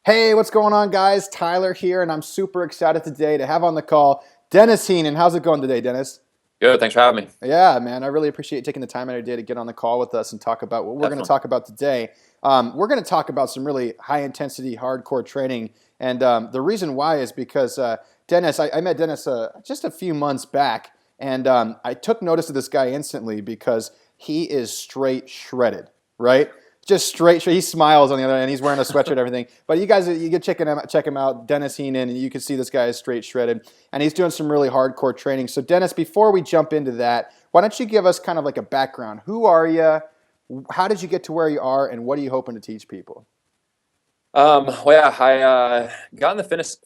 Hey, what's going on, guys? Tyler here, and I'm super excited today to have on the call Dennis Heenan. How's it going today, Dennis? Good. Thanks for having me. Yeah, man, I really appreciate you taking the time out of your day to get on the call with us and talk about what we're going to Definitely. talk about today. We're going to talk about some really high intensity, hardcore training. And the reason why is because Dennis, I met Dennis just a few months back, and I took notice of this guy instantly because he is straight shredded, right? Just straight. He smiles on the other end. He's wearing a sweatshirt and everything. But you guys, you can check him out, Dennis Heenan, and you can see this guy is straight shredded, and he's doing some really hardcore training. So, Dennis, before we jump into that, why don't you give us kind of like a background? Who are you? How did you get to where you are, and what are you hoping to teach people? I got in the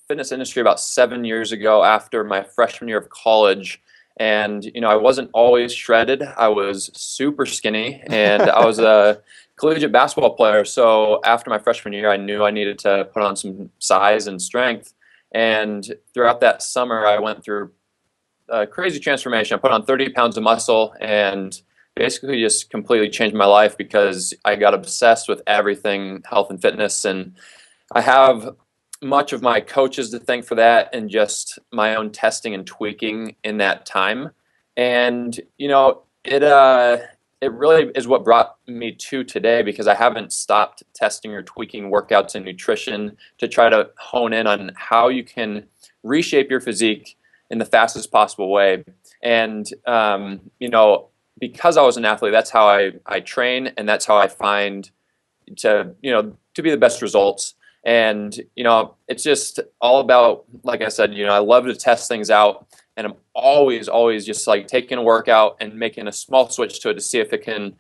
fitness industry about 7 years ago after my freshman year of college. And, I wasn't always shredded. I was super skinny and I was a collegiate basketball player. So after my freshman year, I knew I needed to put on some size and strength. And throughout that summer, I went through a crazy transformation. I put on 30 pounds of muscle and basically just completely changed my life because I got obsessed with everything health and fitness. And I have much of my coaches to thank for that and just my own testing and tweaking in that time. And, it really is what brought me to today because I haven't stopped testing or tweaking workouts and nutrition to try to hone in on how you can reshape your physique in the fastest possible way. And, because I was an athlete, that's how I train and that's how I find to be the best results. And, it's just all about, like I said, I love to test things out and I'm always just like taking a workout and making a small switch to it to see if it can,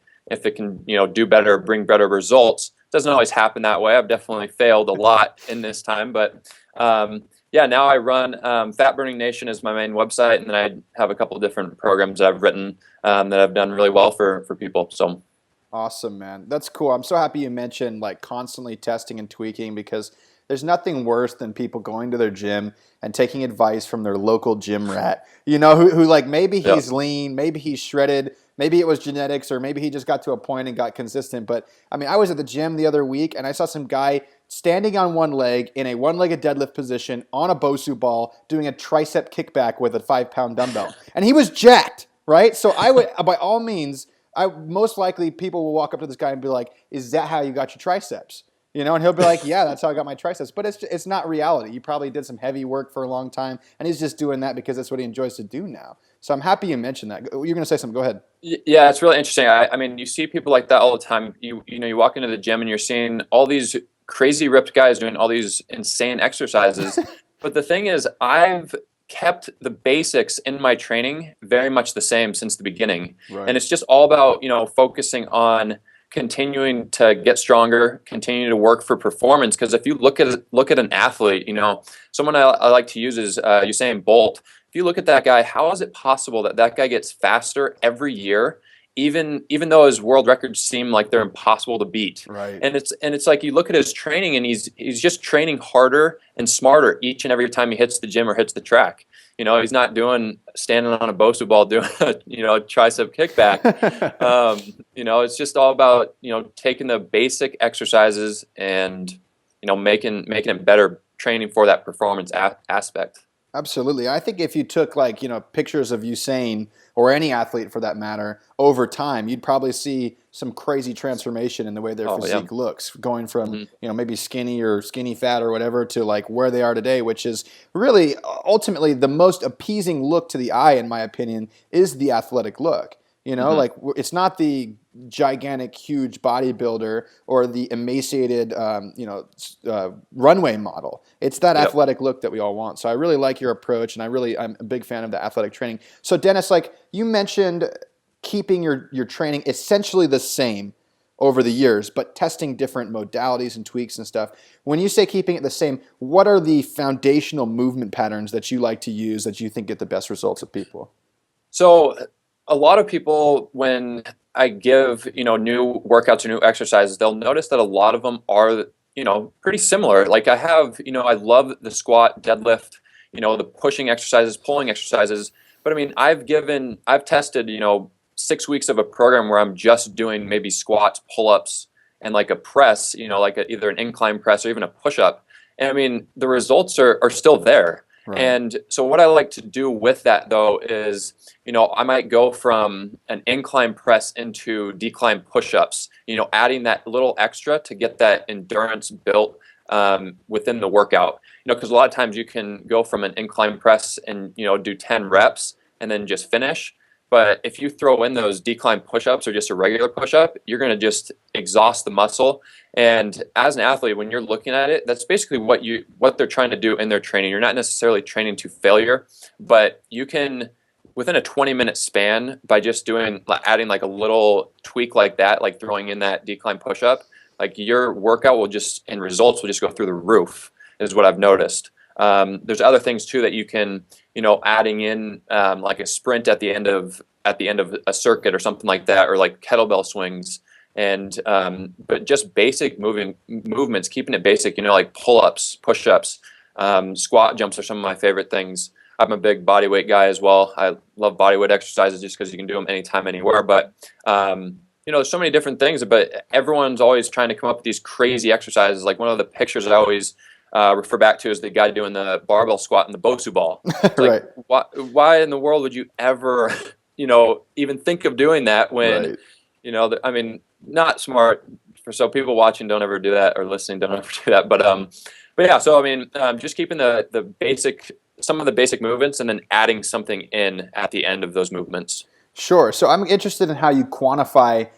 do better, bring better results. Doesn't always happen that way. I've definitely failed a lot in this time, but, yeah, now I run Fat Burning Nation is my main website, and then I have a couple of different programs that I've written that have done really well for people. So Awesome, man. That's cool. I'm so happy you mentioned like constantly testing and tweaking because there's nothing worse than people going to their gym and taking advice from their local gym rat. Who like maybe yeah, he's lean, maybe he's shredded, maybe it was genetics, or maybe he just got to a point and got consistent. But I mean, I was at the gym the other week and I saw some guy standing on one leg in a one-legged deadlift position on a Bosu ball doing a tricep kickback with a 5-pound dumbbell. And he was jacked, right? So I would, by all means, I most likely people will walk up to this guy and be like, "Is that how you got your triceps?" And he'll be like, "Yeah, that's how I got my triceps." But it's not reality. He probably did some heavy work for a long time, and he's just doing that because that's what he enjoys to do now. So I'm happy you mentioned that. You're going to say something. Go ahead. yeah, it's really interesting. I mean, you see people like that all the time. You walk into the gym and you're seeing all these crazy ripped guys doing all these insane exercises. But the thing is, I've kept the basics in my training very much the same since the beginning. And Right. it's just all about, focusing on continuing to get stronger, continuing to work for performance. Because if you look at an athlete, someone I like to use is Usain Bolt. If you look at that guy, how is it possible that that guy gets faster every year, even though his world records seem like they're impossible to beat? Right. And it's like you look at his training and he's just training harder and smarter each and every time he hits the gym or hits the track. He's not doing standing on a Bosu ball doing a tricep kickback. It's just all about taking the basic exercises and making it better, training for that performance aspect. Absolutely. I think if you took like, pictures of Usain or any athlete for that matter over time, you'd probably see some crazy transformation in the way their Oh yeah. physique looks, going from, Hmm. maybe skinny or skinny fat or whatever to like where they are today, which is really ultimately the most appeasing look to the eye, in my opinion, is the athletic look. Hmm. Like it's not the gigantic, huge bodybuilder or the emaciated, runway model. It's that Yep. athletic look that we all want. So I really like your approach, and I'm a big fan of the athletic training. So Dennis, like you mentioned, keeping your training essentially the same over the years, but testing different modalities and tweaks and stuff. When you say keeping it the same, what are the foundational movement patterns that you like to use that you think get the best results of people? So a lot of people, when I give, new workouts or new exercises, they'll notice that a lot of them are, pretty similar. Like I love the squat, deadlift, the pushing exercises, pulling exercises. But I mean, I've tested, 6 weeks of a program where I'm just doing maybe squats, pull-ups, and like a press, like either an incline press or even a push-up. And I mean, the results are still there. Right. And so what I like to do with that though is, I might go from an incline press into decline push-ups, adding that little extra to get that endurance built within the workout. Because a lot of times you can go from an incline press and, do 10 reps and then just finish. But if you throw in those decline push-ups or just a regular push-up, you're going to just exhaust the muscle. And as an athlete, when you're looking at it, that's basically what they're trying to do in their training. You're not necessarily training to failure, but you can, within a 20-minute span, by just adding like a little tweak like that, like throwing in that decline push-up, like your workout and results will just go through the roof, is what I've noticed. There's other things too that you can, adding in like a sprint at the end of a circuit or something like that, or like kettlebell swings, and but just basic movements, keeping it basic. Like pull-ups, push-ups, squat jumps are some of my favorite things. I'm a big body weight guy as well. I love body weight exercises just because you can do them anytime, anywhere. But there's so many different things, but everyone's always trying to come up with these crazy exercises. Like one of the pictures I always refer back to is the guy doing the barbell squat and the Bosu ball. It's Right. like, why in the world would you ever, even think of doing that when, Right. I mean, not smart. So people watching, don't ever do that, or listening, don't ever do that. But yeah. So I mean, just keeping some of the basic movements, and then adding something in at the end of those movements. Sure. So I'm interested in how you quantify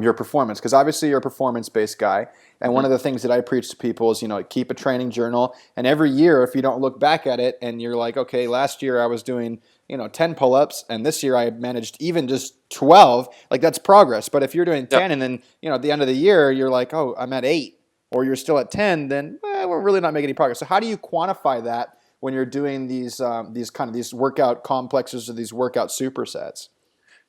your performance, because obviously you're a performance-based guy. And one Mm-hmm. of the things that I preach to people is, keep a training journal. And every year, if you don't look back at it and you're like, okay, last year I was doing, 10 pull-ups, and this year I managed even just 12, like that's progress. But if you're doing 10 Yep. and then, at the end of the year, you're like, oh, I'm at 8, or you're still at 10, then we're really not making any progress. So how do you quantify that when you're doing these these workout complexes or these workout supersets?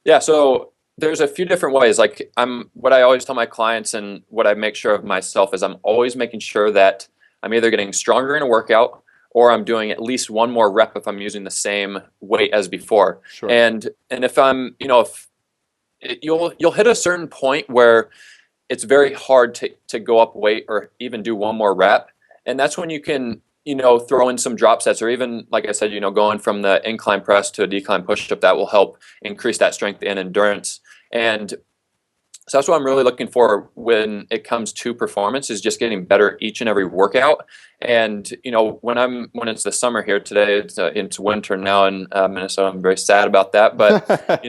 Yeah, so there's a few different ways. Like what I always tell my clients and what I make sure of myself is I'm always making sure that I'm either getting stronger in a workout, or I'm doing at least one more rep if I'm using the same weight as before. Sure. And if I'm, if you'll hit a certain point where it's very hard to go up weight or even do one more rep. And that's when you can, throw in some drop sets, or even, like I said, going from the incline press to a decline push-up. That will help increase that strength and endurance. And so that's what I'm really looking for when it comes to performance, is just getting better each and every workout. And, when it's the summer here today, it's winter now in Minnesota. I'm very sad about that. But,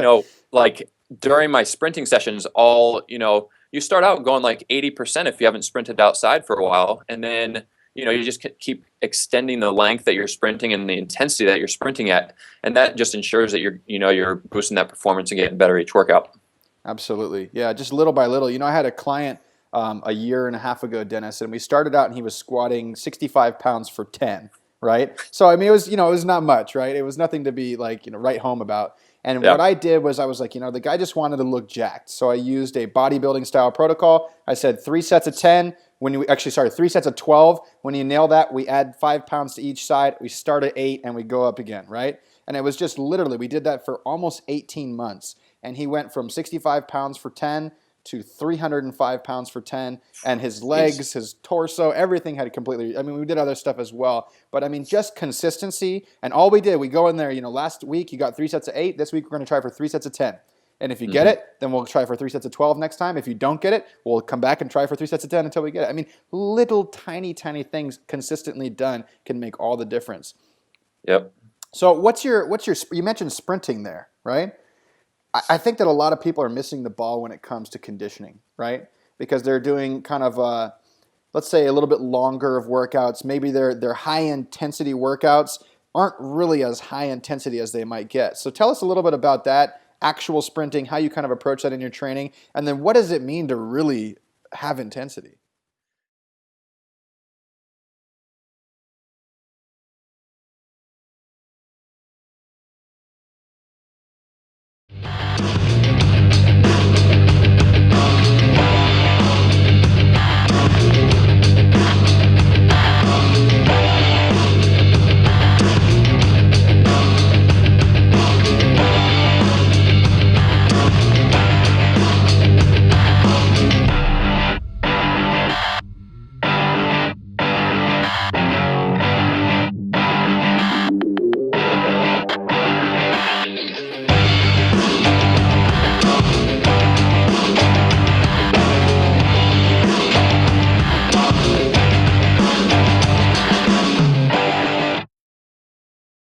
like during my sprinting sessions, you start out going like 80% if you haven't sprinted outside for a while. And then, you just keep extending the length that you're sprinting and the intensity that you're sprinting at. And that just ensures that you're boosting that performance and getting better each workout. Absolutely. Yeah, just little by little. I had a client a year and a half ago, Dennis, and we started out and he was squatting 65 pounds for 10, right? So, I mean, it was not much, right? It was nothing to be like, write home about. And what Yeah. I did was I was like, the guy just wanted to look jacked. So I used a bodybuilding style protocol. I said 3 sets of 10. 3 sets of 12. When you nail that, we add 5 pounds to each side. We start at 8 and we go up again, right? And it was just literally, we did that for almost 18 months. And he went from 65 pounds for 10 to 305 pounds for 10. And his legs, his torso, everything had completely, I mean, we did other stuff as well. But I mean, just consistency. And all we did, we go in there, last week you got 3 sets of 8. This week we're going to try for 3 sets of 10. And if you get Mm-hmm. it, then we'll try for 3 sets of 12 next time. If you don't get it, we'll come back and try for 3 sets of 10 until we get it. I mean, little tiny things consistently done can make all the difference. Yep. So you mentioned sprinting there, right? I think that a lot of people are missing the ball when it comes to conditioning, right? Because they're doing kind of let's say a little bit longer of workouts. Maybe their high intensity workouts aren't really as high intensity as they might get. So tell us a little bit about that, actual sprinting, how you kind of approach that in your training, and then what does it mean to really have intensity?